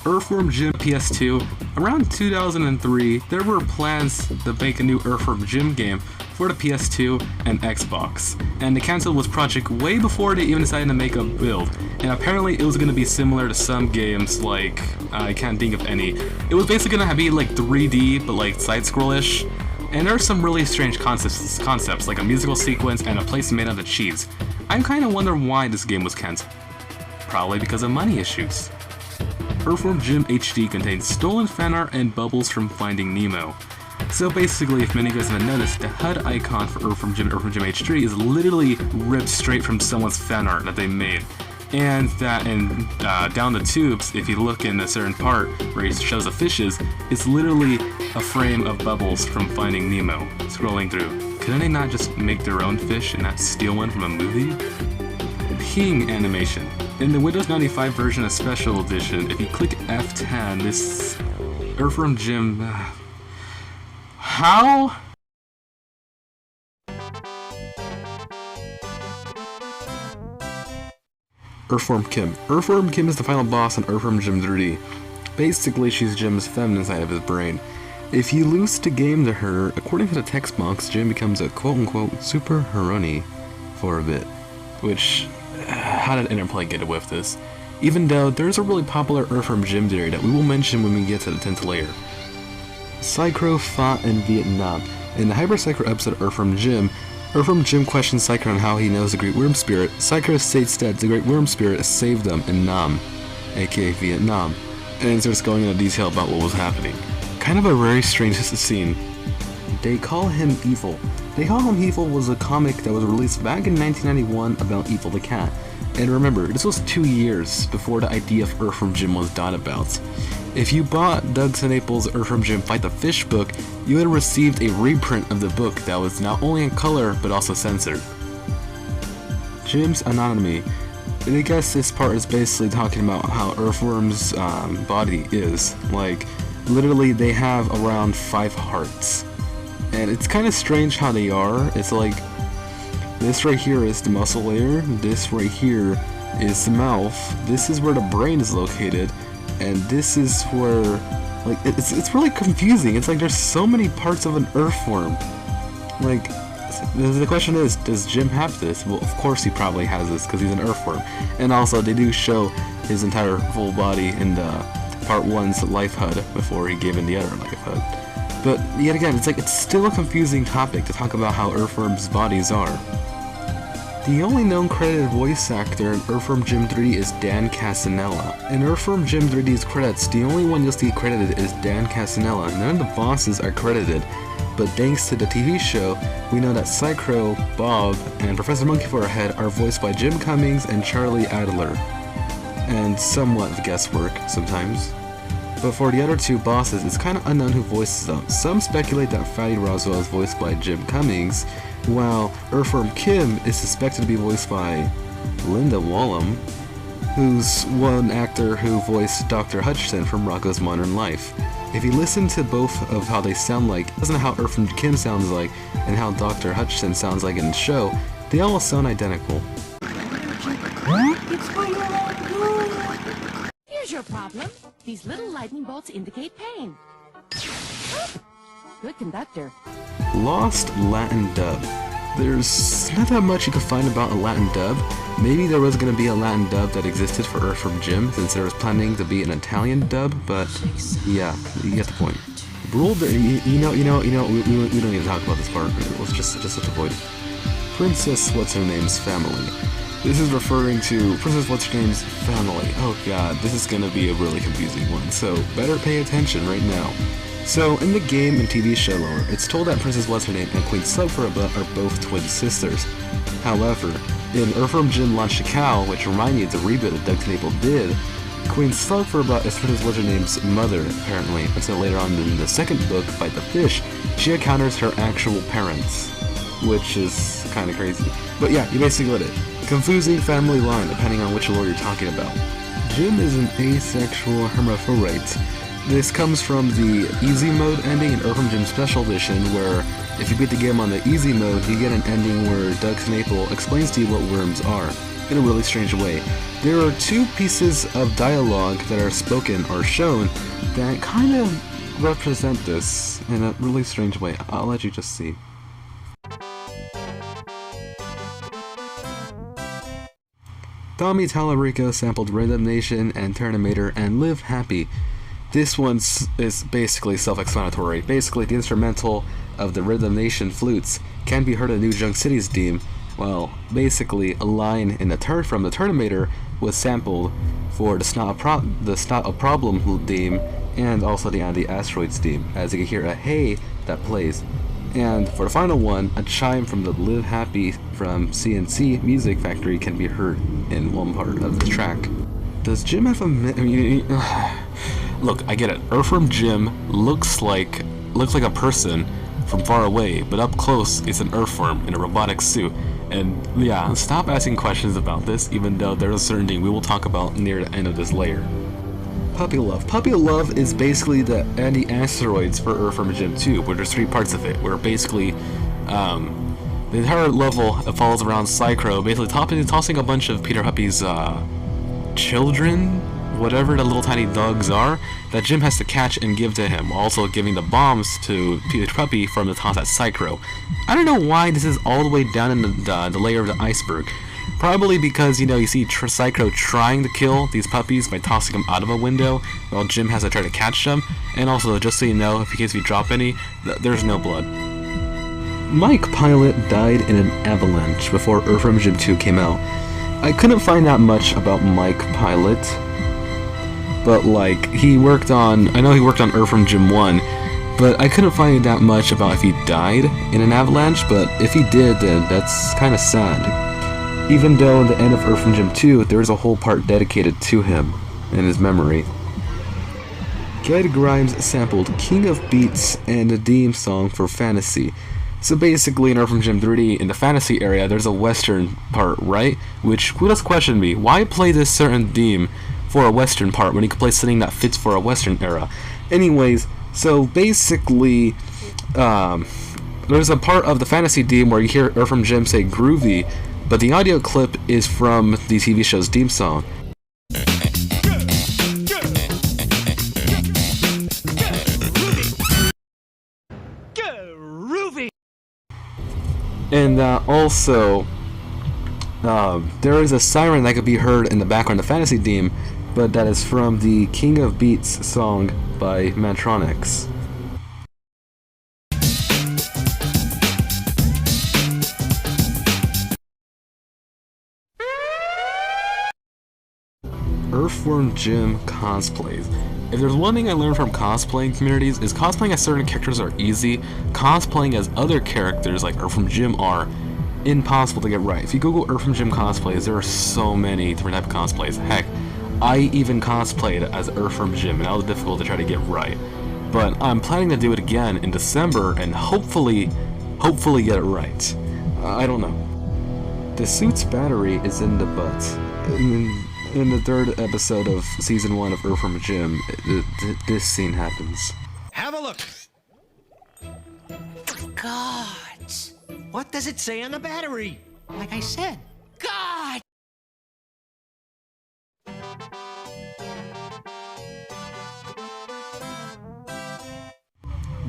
Speaker 2: Earthworm Jim PS2. Around 2003, there were plans to make a new Earthworm Jim game for the PS2 and Xbox, and they canceled this project way before they even decided to make a build, and apparently it was going to be similar to some games like, I can't think of any. It was basically going to be like 3D, but like side-scrollish, and there are some really strange concepts like a musical sequence and a place made out of cheese. I kind of wonder why this game was canceled. Probably because of money issues. Earthworm Jim HD contains stolen fan art and bubbles from Finding Nemo. So basically, if many of you guys haven't noticed, the HUD icon for Earthworm Jim HD is literally ripped straight from someone's fan art that they made. And that, down the tubes, if you look in a certain part where he shows the fishes, it's literally a frame of bubbles from Finding Nemo scrolling through. Couldn't they not just make their own fish and not steal one from a movie? Ping animation. In the Windows 95 version of Special Edition, if you click F10, this Earthworm Jim... How? Earthworm Kim. Earthworm Kim is the final boss in Earthworm Jim 3D. Basically, she's Jim's feminine side of his brain. If you lose the game to her, according to the text box, Jim becomes a quote-unquote super Haroni for a bit. Which, how did Interplay get away with this? Even though there's a really popular Earthworm Jim theory that we will mention when we get to the 10th layer. Psycho fought in Vietnam. In the Hyper Psycho episode Earthworm Jim questions Psycho on how he knows the Great Worm Spirit. Psycho states that the Great Worm Spirit saved them in Nam, aka Vietnam, and starts going into detail about what was happening. Kind of a very strange scene. They call him Evil. They Call Him Evil was a comic that was released back in 1991 about Evil the Cat. And remember, this was 2 years before the idea of Earthworm Jim was thought about. If you bought Doug Snaple's Earthworm Jim Fight the Fish book, you would have received a reprint of the book that was not only in color, but also censored. Jim's anatomy. I guess this part is basically talking about how Earthworm's body is. Like, literally they have around 5 hearts. And it's kind of strange how they are. It's like, this right here is the muscle layer, this right here is the mouth, this is where the brain is located, and this is where, like, it's really confusing. It's like there's so many parts of an earthworm. Like, the question is, does Jim have this? Well, of course he probably has this because he's an earthworm. And also, they do show his entire full body in the part 1's life HUD before he gave in the other life HUD. But yet again, it's still a confusing topic to talk about how earthworms' bodies are. The only known credited voice actor in Earthworm Jim 3D is Dan Casanella. In Earthworm Jim 3D's credits, the only one you'll see credited is Dan Casanella. None of the bosses are credited, but thanks to the TV show, we know that Psycho, Bob, and Professor Monkey Forehead are voiced by Jim Cummings and Charlie Adler, and somewhat of guesswork sometimes. But for the other 2 bosses, it's kind of unknown who voices them. Some speculate that Fatty Roswell is voiced by Jim Cummings, while Earthworm Kim is suspected to be voiced by Linda Wallum, who's one actor who voiced Dr. Hutchinson from Rocko's Modern Life. If you listen to both of how they sound like, listen to how Earthworm Kim sounds like, and how Dr. Hutchinson sounds like in the show, they all sound identical.
Speaker 9: Here's your problem. These little lightning bolts indicate pain. Good conductor.
Speaker 2: Lost Latin dub. There's not that much you can find about a Latin dub. Maybe there was going to be a Latin dub that existed for Earthworm Jim, since there was planning to be an Italian dub, but yeah, you get the point. Ruled, we don't need to talk about this part. Let's just avoid it. Princess What's-Her-Name's family. This is referring to Princess What's-Her-Name's family. Oh god, this is gonna be a really confusing one, so better pay attention right now. So, in the game and TV show lore, it's told that Princess What's-Her-Name and Queen Slugfurba are both twin sisters. However, in Earthworm Jim Launch the Cow, which remind me of the reboot that Doug Snaple did, Queen Slugfurba is Princess What's-Her-Name's mother, apparently, until later on in the second book, Fight the Fish, she encounters her actual parents, which is kinda crazy. But yeah, you basically get it. Confusing family line, depending on which lore you're talking about. Jim is an asexual hermaphrodite. This comes from the easy mode ending in Earthworm Jim Special Edition, where if you beat the game on the easy mode, you get an ending where Doug Snaple explains to you what worms are, in a really strange way. There are 2 pieces of dialogue that are spoken or shown that kind of represent this in a really strange way. I'll let you just see. Tommy Tallarico sampled Rhythm Nation and Terminator and Live Happy. This one is basically self-explanatory. Basically, the instrumental of the Rhythm Nation flutes can be heard in New Junk City's theme. Well, basically, a line in the from the Terminator was sampled for the Snot a Problem theme and also the Anti-Asteroids theme, as you can hear a hey that plays. And for the final one, a chime from the Live Happy from CNC Music Factory can be heard in one part of the track. Does Jim have a look, I get it. Earthworm Jim looks like a person from far away, but up close it's an earthworm in a robotic suit. And yeah, stop asking questions about this, even though there's a certain thing we will talk about near the end of this layer. Puppy Love. Puppy Love is basically the anti-asteroids for Earthworm Jim 2, where there's 3 parts of it, where basically the entire level follows around Psycho, basically tossing a bunch of Peter Huppy's children whatever the little tiny dogs are that Jim has to catch and give to him, also giving the bombs to Peter Puppy from the toss at Psycho. I don't know why this is all the way down in the layer of the iceberg. Probably because, you see Psycho trying to kill these puppies by tossing them out of a window, while Jim has to try to catch them. And also, just so you know, in case you drop any, there's no blood. Mike Pilot died in an avalanche before Earthworm Jim 2 came out. I couldn't find out much about Mike Pilot, but he worked on Earthworm Jim 1, but I couldn't find that much about if he died in an avalanche, but if he did, then that's kind of sad. Even though in the end of Earthworm Jim 2, there is a whole part dedicated to him in his memory. Ged Grimes sampled King of Beats and the theme song for Fantasy. So basically in Earthworm Jim 3D, in the fantasy area, there's a western part, right? Which would just question me, why play this certain theme for a western part when you could play something that fits for a western era? Anyways, so basically, there's a part of the fantasy theme where you hear Earthworm Jim say groovy, but the audio clip is from the TV show's theme song. And also, there is a siren that could be heard in the background of the fantasy theme, but that is from the King of Beats song by Mantronics. Earthworm Jim cosplays. If there's one thing I learned from cosplaying communities, is cosplaying as certain characters are easy, cosplaying as other characters like Earthworm Jim are impossible to get right. If you Google Earthworm Jim cosplays, there are so many different types of cosplays. Heck, I even cosplayed as Earthworm Jim, and that was difficult to try to get right. But I'm planning to do it again in December, and hopefully get it right. I don't know. The suit's battery is in the butt. In the third episode of Season 1 of Earthworm Jim, this scene happens.
Speaker 4: Have a look.
Speaker 5: God.
Speaker 4: What does it say on the battery?
Speaker 5: Like I said, God.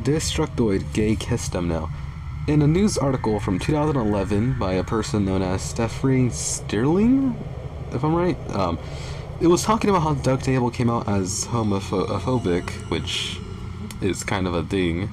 Speaker 2: Destructoid gay kissed him now. In a news article from 2011 by a person known as Stephanie Stirling, if I'm right, it was talking about how Doug Table came out as homophobic, which is kind of a thing.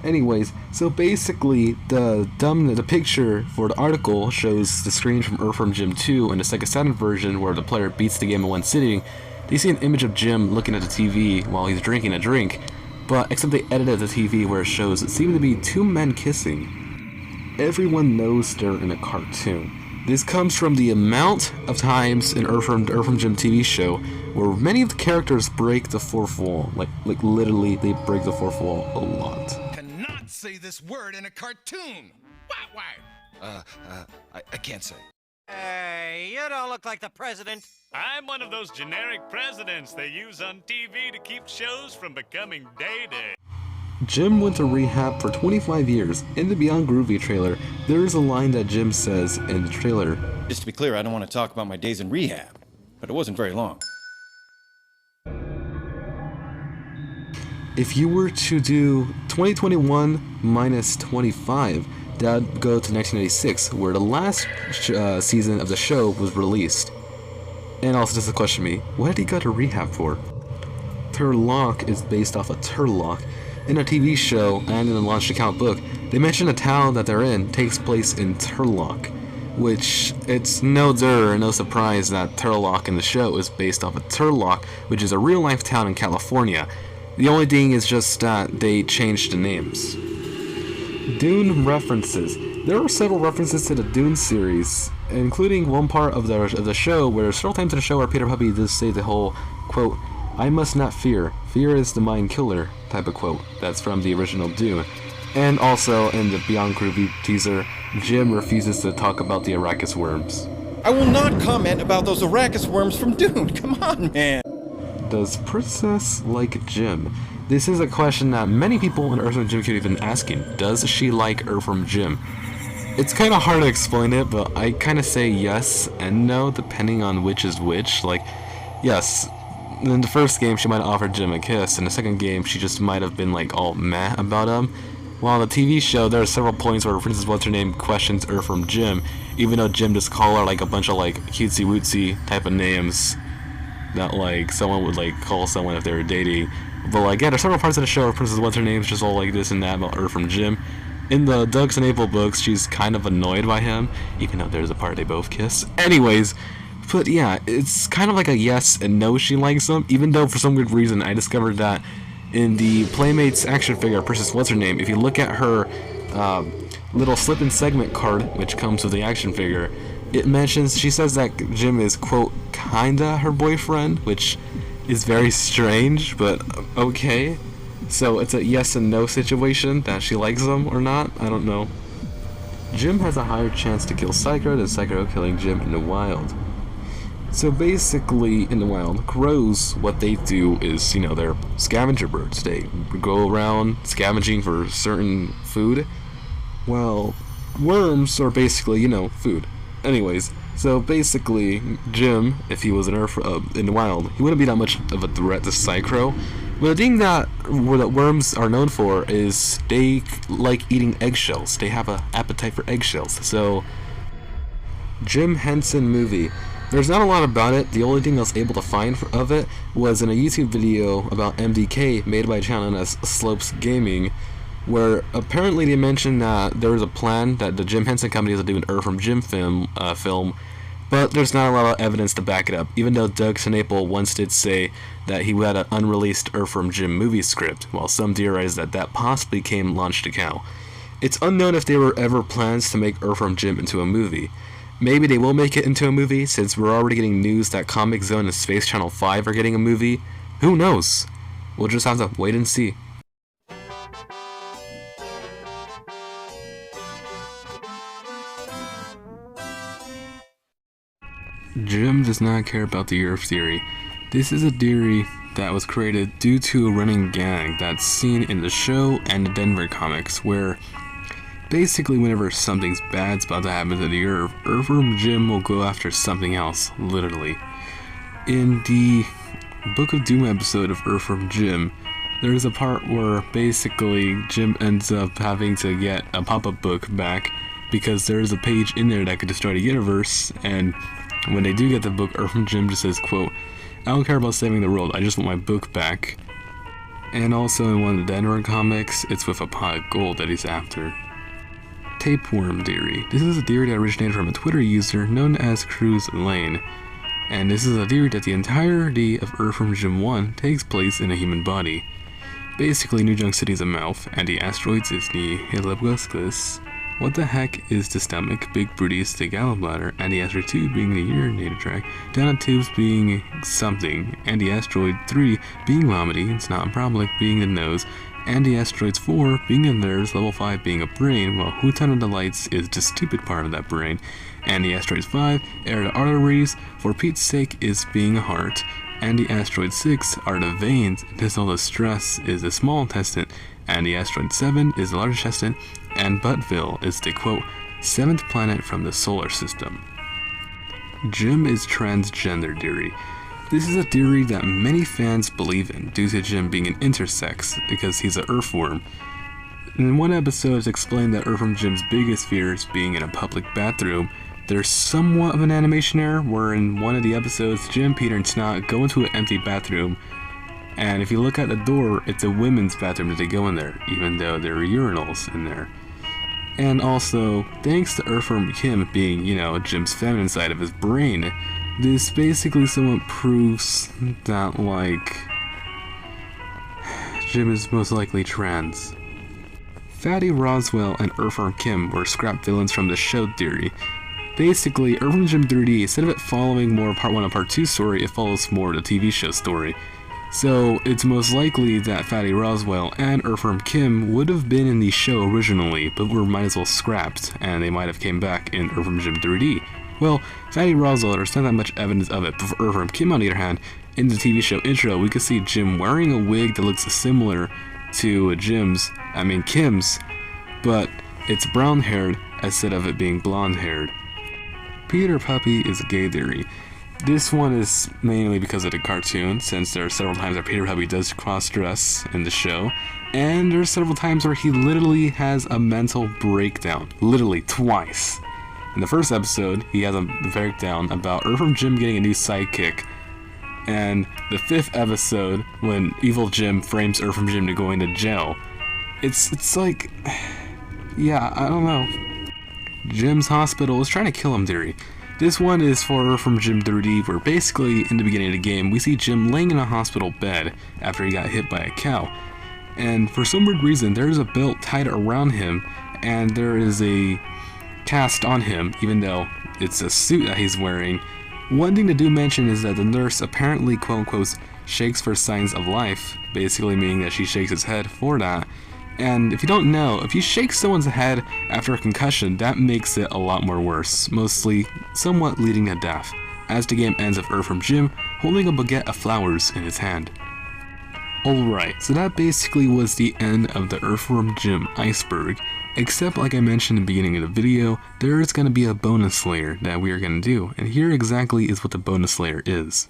Speaker 2: Anyways, so basically, the picture for the article shows the screen from Earthworm Jim 2 and the Sega Saturn version where the player beats the game in one sitting. You see an image of Jim looking at the TV while he's drinking a drink, but except they edited the TV where it shows it seemed to be two men kissing. Everyone knows they're in a cartoon. This comes from the amount of times in Earthworm Jim TV show where many of the characters break the fourth wall. Like literally, they break the fourth wall a lot.
Speaker 10: Cannot say this word in a cartoon. Why? I can't say.
Speaker 4: Hey, you don't look like the president.
Speaker 8: I'm one of those generic presidents they use on TV to keep shows from becoming dated.
Speaker 2: Jim went to rehab for 25 years. In the Beyond Groovy trailer, there is a line that Jim says in the trailer.
Speaker 1: Just to be clear, I don't want to talk about my days in rehab, but it wasn't very long.
Speaker 2: If you were to do 2021 minus 25, that would go to 1996, where the last season of the show was released. And also, just to question me, what did he go to rehab for? Turlock is based off of Turlock. In a TV show and in the launched account book, they mention the town that they're in takes place in Turlock, which it's no surprise that Turlock in the show is based off of Turlock, which is a real-life town in California. The only thing is just that they changed the names. Dune references. There are several references to the Dune series, including one part of the show where several times in the show where Peter Puppy does say the whole, quote, "I must not fear. Fear is the mind killer," type of quote. That's from the original Dune. And also in the Beyond Groovy teaser, Jim refuses to talk about the Arrakis worms.
Speaker 1: I will not comment about those Arrakis worms from Dune. Come on, man.
Speaker 2: Does Princess like Jim? This is a question that many people in Earthworm Jim community have been asking. Does she like Earthworm Jim? It's kind of hard to explain it, but I kind of say yes and no depending on which is which. Like, yes, in the first game, she might have offered Jim a kiss. In the second game, she just might have been like all meh about him. While on the TV show, there are several points where Princess What's-Her-Name questions Earthworm Jim, even though Jim just call her like a bunch of like cutesy-wootsy type of names that like someone would like call someone if they were dating. But like, yeah, there's several parts of the show where Princess What's-Her-Name's just all like this and that about Earthworm Jim. In the Doug's and April books, she's kind of annoyed by him, even though there's a part they both kiss. Anyways, but yeah, it's kind of like a yes and no she likes him, even though for some weird reason I discovered that in the Playmates action figure, Princess What's-Her-Name, if you look at her little slip-in segment card, which comes with the action figure, it mentions, she says that Jim is, quote, kinda her boyfriend, which is very strange, but okay. So it's a yes and no situation, that she likes him or not, I don't know. Jim has a higher chance to kill Psycho than Psycho killing Jim in the wild. So basically, in the wild, crows, what they do is, you know, they're scavenger birds. They go around scavenging for certain food. Well, worms are basically, you know, food. Anyways, so basically, Jim, if he was in the wild, he wouldn't be that much of a threat to Psycho. But the thing that worms are known for is they like eating eggshells. They have an appetite for eggshells. So, Jim Henson movie. There's not a lot about it. The only thing I was able to find of it was in a YouTube video about MDK made by a channel known as Slopes Gaming, where apparently they mentioned that there was a plan that the Jim Henson Company is to do an Earthworm Jim film, but there's not a lot of evidence to back it up, even though Doug Snaple once did say that he had an unreleased Earthworm Jim movie script, while some theorize that that possibly came launched to cow. It's unknown if there were ever plans to make Earthworm Jim into a movie. Maybe they will make it into a movie, since we're already getting news that Comic Zone and Space Channel 5 are getting a movie. Who knows? We'll just have to wait and see. Jim does not care about the Earth theory. This is a theory that was created due to a running gag that's seen in the show and the Denver comics, where basically whenever something's bad's about to happen to the Earth, Earthworm Jim will go after something else, literally. In the Book of Doom episode of Earthworm Jim, there's a part where basically Jim ends up having to get a pop-up book back because there's a page in there that could destroy the universe, and when they do get the book, Earthworm Jim just says, quote, "I don't care about saving the world, I just want my book back." And also in one of the Denver comics, it's with a pot of gold that he's after. Tapeworm theory. This is a theory that originated from a Twitter user known as Cruz Lane. And this is a theory that the entirety of Earthworm Jim 1 takes place in a human body. Basically, New Junk City is a mouth, and the asteroids is the Heliobuscus. What the heck is the stomach, big booty is the gallbladder, and the asteroid 2 being the urinator tract, down tubes being something, and the asteroid 3 being Lomity, it's not parabolic, being the nose, and the asteroids 4 being the nerves, level 5 being a brain, while Houton of the lights is the stupid part of that brain, and the asteroids 5 are the arteries, for Pete's sake is being a heart, and the asteroid 6 are the veins, this all the stress is the small intestine, and the asteroid 7 is the large intestine, and Buttville is the, quote, 7th planet from the solar system. Jim is transgender theory. This is a theory that many fans believe in due to Jim being an intersex because he's an earthworm. In one episode it's explained that Earthworm Jim's biggest fear is being in a public bathroom. There's somewhat of an animation error where in one of the episodes Jim, Peter, and Snot go into an empty bathroom, and if you look at the door, it's a women's bathroom that they go in there, even though there are urinals in there. And also, thanks to Earthworm Jim being, you know, Jim's feminine side of his brain, this basically somewhat proves that, like, Jim is most likely trans. Fatty Roswell and Earthworm Jim were scrap villains from the show theory. Basically, Earthworm Jim 3D, instead of it following more Part 1 and Part 2 story, it follows more the TV show story. So, it's most likely that Fatty Roswell and Earthworm Jim would have been in the show originally, but were might as well scrapped, and they might have came back in Earthworm Jim 3D. Well, Fatty Roswell, there's not that much evidence of it, but for Earthworm Jim on the other hand, in the TV show intro, we could see Jim wearing a wig that looks similar to Kim's, but it's brown-haired instead of it being blonde-haired. Peter Puppy is a gay theory. This one is mainly because of the cartoon, since there are several times that Peter Puppy does cross-dress in the show, and there's several times where he literally has a mental breakdown, literally twice. In the first episode, he has a breakdown about Earthworm Jim getting a new sidekick, and the 5th episode, when Evil Jim frames Earthworm Jim to going to jail, it's like, yeah, I don't know. Jim's hospital is trying to kill him theory. This one is for Earthworm Jim 3D, where basically in the beginning of the game we see Jim laying in a hospital bed after he got hit by a cow, and for some weird reason there's a belt tied around him and there is a cast on him, even though it's a suit that he's wearing. One thing to do mention is that the nurse apparently quote-unquote shakes for signs of life, basically meaning that she shakes his head for that. And if you don't know, if you shake someone's head after a concussion, that makes it a lot more worse, mostly somewhat leading to death, as the game ends with Earthworm Jim holding a baguette of flowers in his hand. Alright, so that basically was the end of the Earthworm Jim iceberg, except like I mentioned in the beginning of the video, there is going to be a bonus layer that we are going to do, and here exactly is what the bonus layer is.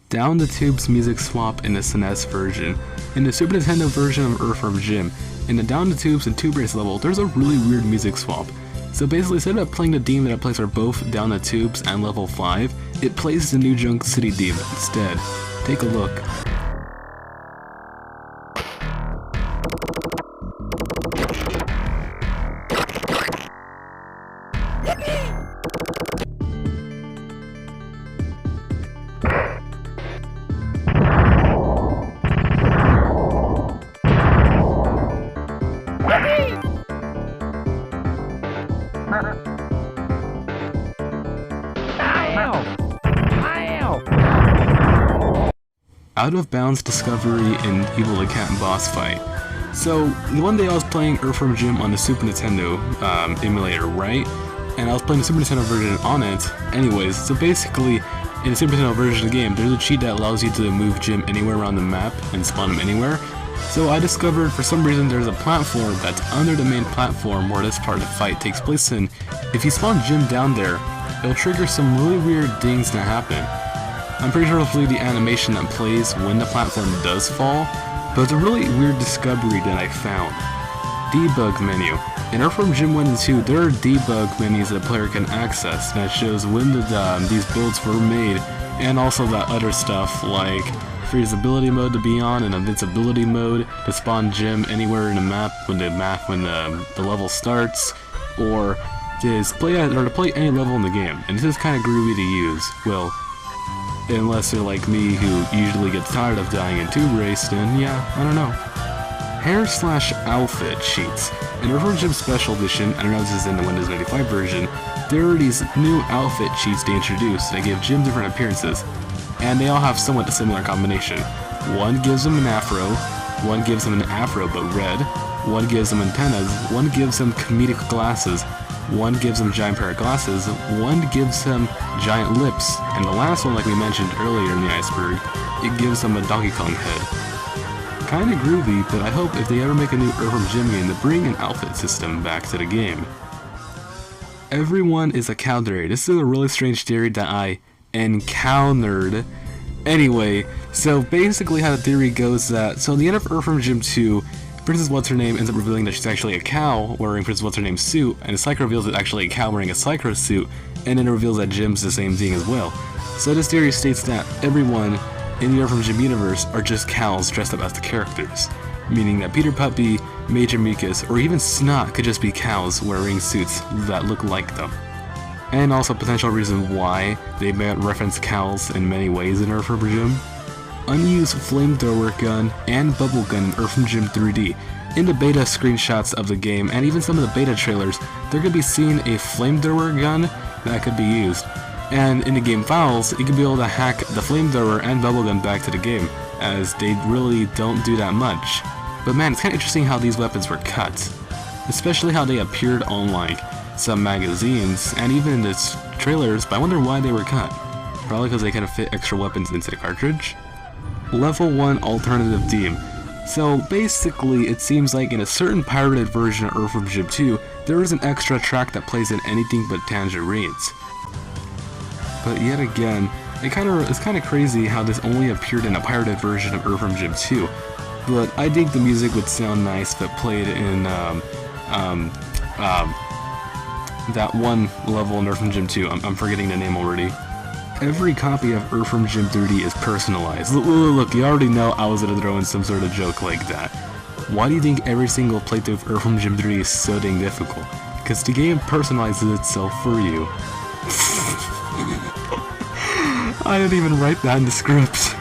Speaker 2: Down the Tubes music swap in the SNES version. In the Super Nintendo version of Earthworm Jim, in the Down the Tubes and Tube Race level, there's a really weird music swap. So basically, instead of playing the theme that plays for both Down the Tubes and level 5, it plays the New Junk City theme instead. Take a look. Out of Bounds discovery in Evil the Cat boss fight. So, the one day I was playing Earthworm Jim on the Super Nintendo emulator, right? And I was playing the Super Nintendo version on it. Anyways, so basically, in the Super Nintendo version of the game, there's a cheat that allows you to move Jim anywhere around the map and spawn him anywhere. So I discovered for some reason there's a platform that's under the main platform where this part of the fight takes place in. If you spawn Jim down there, it'll trigger some really weird things to happen. I'm pretty sure it'll be the animation that plays when the platform does fall, but it's a really weird discovery that I found. Debug menu. In Earthworm Jim 1 and 2, there are debug menus that the player can access that shows when these builds were made, and also that other stuff like freezability mode to be on and invincibility mode to spawn Jim anywhere in the map when the level starts, or to play any level in the game. And this is kind of groovy to use. Well, unless you're like me, who usually gets tired of dying in Tube Race, then yeah, I don't know. Hair/outfit sheets. In Earthworm Jim Special Edition, I don't know if this is in the Windows 95 version, there are these new outfit sheets they introduced that give Jim different appearances, and they all have somewhat a similar combination. One gives him an afro, one gives him an afro but red, one gives him antennas, one gives him comedic glasses, one gives him a giant pair of glasses, one gives him giant lips, and the last one, like we mentioned earlier in the iceberg, it gives him a Donkey Kong head. Kinda groovy, but I hope if they ever make a new Earthworm Jim game to bring an outfit system back to the game. Everyone is a cow theory. This is a really strange theory that I encountered. Anyway, so basically how the theory goes that, so at the end of Earthworm Jim 2, Princess What's-Her-Name ends up revealing that she's actually a cow wearing Princess What's-Her-Name's suit, and the Psycho reveals it's actually a cow wearing a Psycho suit, and then it reveals that Jim's the same thing as well. So this theory states that everyone in the Earthworm Jim universe are just cows dressed up as the characters, meaning that Peter Puppy, Major Mucus, or even Snot could just be cows wearing suits that look like them. And also potential reason why they might reference cows in many ways in Earthworm Jim. Unused flamethrower gun and bubble gun in Earthworm Jim 3D. In the beta screenshots of the game, and even some of the beta trailers, there could be seen a flamethrower gun that could be used. And in the game files, you can be able to hack the flamethrower and bubble gun back to the game, as they really don't do that much. But man, it's kind of interesting how these weapons were cut. Especially how they appeared on like some magazines, and even in the trailers, but I wonder why they were cut. Probably because they kind of fit extra weapons into the cartridge. Level 1 alternative theme. So basically, it seems like in a certain pirated version of Earthworm Jim 2, there is an extra track that plays in anything but tangerines. But yet again, it's kind of crazy how this only appeared in a pirated version of Earthworm Jim 2. But I think the music would sound nice if it played in that one level in Earthworm Jim 2. I'm forgetting the name already. Every copy of Earthworm Jim 3D is personalized. Look, you already know I was gonna throw in some sort of joke like that. Why do you think every single playthrough of Earthworm Jim 3D is so dang difficult? Because the game personalizes itself for you. I didn't even write that in the script.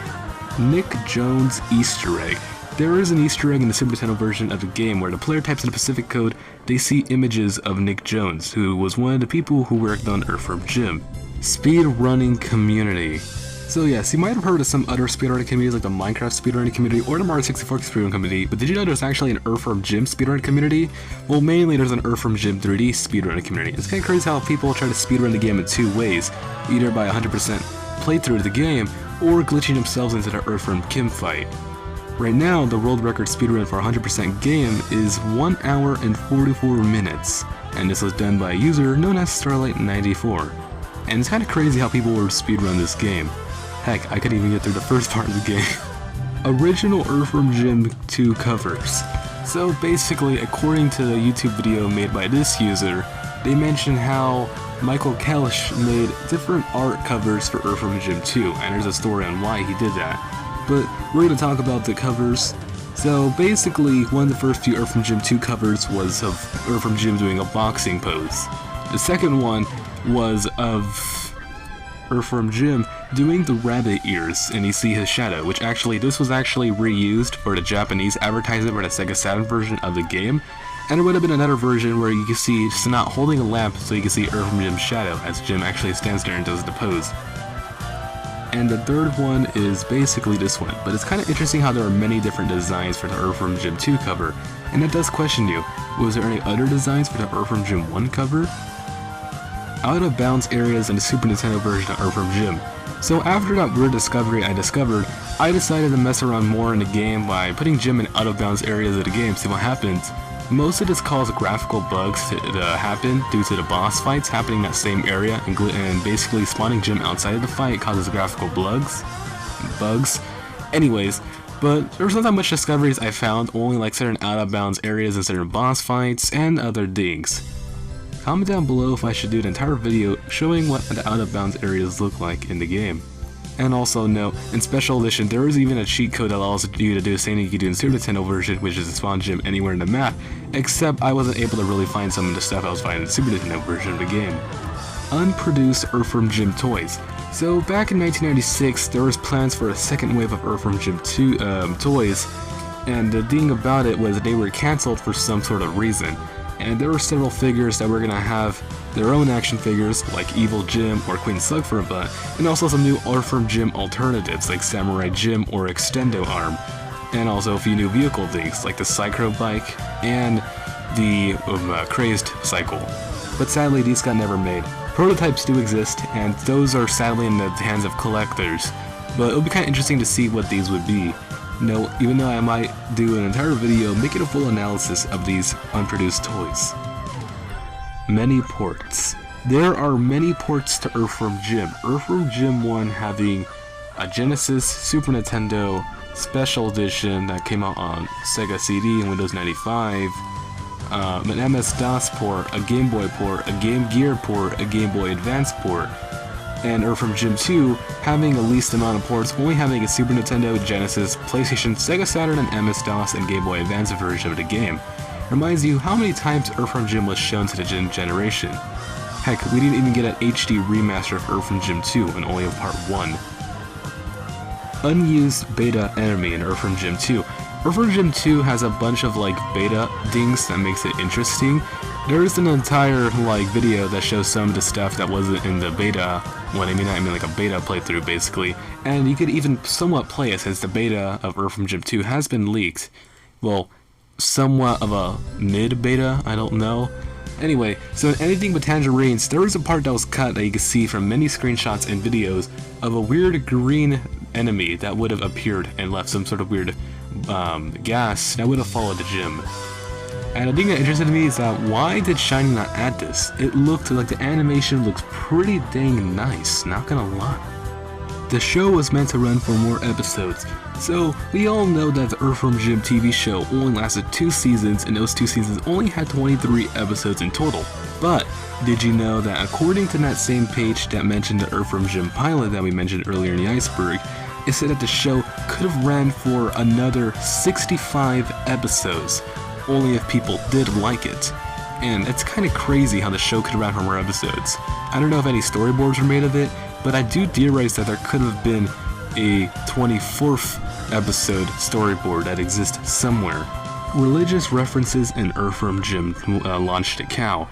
Speaker 2: Nick Jones Easter egg. There is an Easter egg in the Super Nintendo version of the game where the player types in the Pacific code, they see images of Nick Jones, who was one of the people who worked on Earthworm Jim. Speedrunning community. So yes, you might have heard of some other speedrunning communities like the Minecraft speedrunning community or the Mario 64 speedrunning community, but did you know there's actually an Earthworm Jim speedrunning community? Well, mainly there's an Earthworm Jim 3D speedrunning community. It's kind of crazy how people try to speedrun the game in two ways, either by 100% playthrough of the game or glitching themselves into the Earthworm Jim fight. Right now, the world record speedrun for a 100% game is 1 hour and 44 minutes, and this was done by a user known as Starlight94. And it's kind of crazy how people would speedrun this game. Heck, I couldn't even get through the first part of the game. Original Earthworm Jim 2 covers. So basically, according to the YouTube video made by this user, they mention how Michael Kelch made different art covers for Earthworm Jim 2, and there's a story on why he did that. But we're going to talk about the covers. So basically, one of the first few Earthworm Jim 2 covers was of Earthworm Jim doing a boxing pose. The second one was of Earthworm Jim doing the rabbit ears, and you see his shadow, which this was actually reused for the Japanese advertisement for the Sega Saturn version of the game. And there would have been another version where you can see Snot holding a lamp so you can see Earthworm Jim's shadow as Jim actually stands there and does the pose. And the third one is basically this one, but it's kind of interesting how there are many different designs for the Earthworm Jim 2 cover, and that does question you, was there any other designs for the Earthworm Jim 1 cover? Out of bounds areas in the Super Nintendo version of Earthworm Jim. So after that weird discovery I decided to mess around more in the game by putting Jim in out of bounds areas of the game, see what happens. Most of this caused graphical bugs to happen due to the boss fights happening in that same area, and basically spawning Jim outside of the fight causes graphical bugs. Anyways, but there was not that much discoveries I found, only like certain out of bounds areas and certain boss fights and other things. Comment down below if I should do an entire video showing what the out of bounds areas look like in the game. And also note, in Special Edition, there is even a cheat code that allows you to do the same thing you can do in Super Nintendo version, which is to spawn Jim anywhere in the map, except I wasn't able to really find some of the stuff I was finding in the Super Nintendo version of the game. Unproduced Earthworm Jim toys. So back in 1996, there was plans for a second wave of Earthworm Jim 2 toys, and the thing about it was they were cancelled for some sort of reason. And there were several figures that were going to have their own action figures, like Evil Jim or Queen Slug for a butt, and also some new Earthworm Jim alternatives like Samurai Jim or Extendo Arm, and also a few new vehicle things like the Cycro Bike and the Crazed Cycle. But sadly, these got never made. Prototypes do exist, and those are sadly in the hands of collectors, but it would be kind of interesting to see what these would be. No, even though I might do an entire video making a full analysis of these unproduced toys. Many ports. There are many ports to Earthworm Jim. Earthworm Jim 1 having a Genesis, Super Nintendo, Special Edition that came out on Sega CD and Windows 95, an MS-DOS port, a Game Boy port, a Game Gear port, a Game Boy Advance port, and Earthworm Jim 2 having the least amount of ports, only having a Super Nintendo, Genesis, PlayStation, Sega Saturn, and MS-DOS and Game Boy Advance version of the game. Reminds you how many times Earthworm Jim was shown to the generation. Heck, we didn't even get an HD remaster of Earthworm Jim 2 and only of Part 1. Unused beta enemy in Earthworm Jim 2. Earthworm Jim 2 has a bunch of beta things that makes it interesting. There is an entire video that shows some of the stuff that wasn't in the beta. When I mean like a beta playthrough basically, and you could even somewhat play it since the beta of Earthworm Jim 2 has been leaked. Well, somewhat of a mid-beta, I don't know. Anyway, so in Anything But Tangerines, there was a part that was cut that you could see from many screenshots and videos of a weird green enemy that would have appeared and left some sort of weird gas that would have followed Jim. And the thing that interested me is that why did Shiny not add this? It looked like the animation looks pretty dang nice, not gonna lie. The show was meant to run for more episodes, so we all know that the Earthworm Jim TV show only lasted 2 seasons, and those 2 seasons only had 23 episodes in total. But did you know that according to that same page that mentioned the Earthworm Jim pilot that we mentioned earlier in the iceberg, it said that the show could have ran for another 65 episodes, only if people did like it. And it's kind of crazy how the show could have ran for more episodes. I don't know if any storyboards were made of it, but I do theorize that there could have been a 24th episode storyboard that exists somewhere. Religious references in Earthworm Jim launched a cow.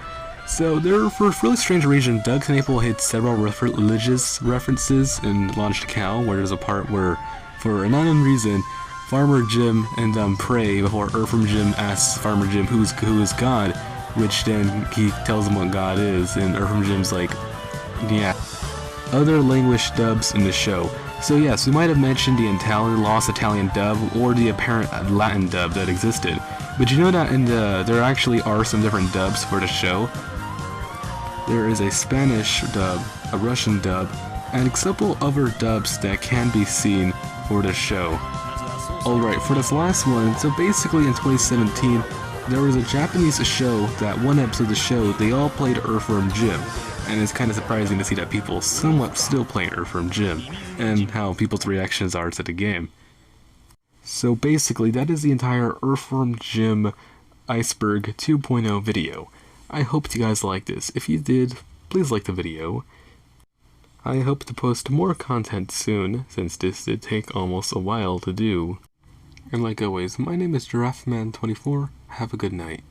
Speaker 2: So there, for a really strange reason, Doug Knaple hit several religious references in Launched a Cow, where there's a part where, for an unknown reason, Farmer Jim and them pray before Earthworm Jim asks Farmer Jim who is God, which then he tells him what God is, and Earthworm Jim's like, yeah. Other language dubs in the show. So yes, we might have mentioned the lost Italian dub or the apparent Latin dub that existed, but you know that there actually are some different dubs for the show. There is a Spanish dub, a Russian dub, and a couple other dubs that can be seen for the show. Alright, for this last one, so basically in 2017, there was a Japanese show that one episode of the show, they all played Earthworm Jim. And it's kind of surprising to see that people somewhat still play Earthworm Jim, and how people's reactions are to the game. So basically, that is the entire Earthworm Jim Iceberg 2.0 video. I hope you guys liked this. If you did, please like the video. I hope to post more content soon, since this did take almost a while to do. And like always, my name is GiraffeMan24. Have a good night.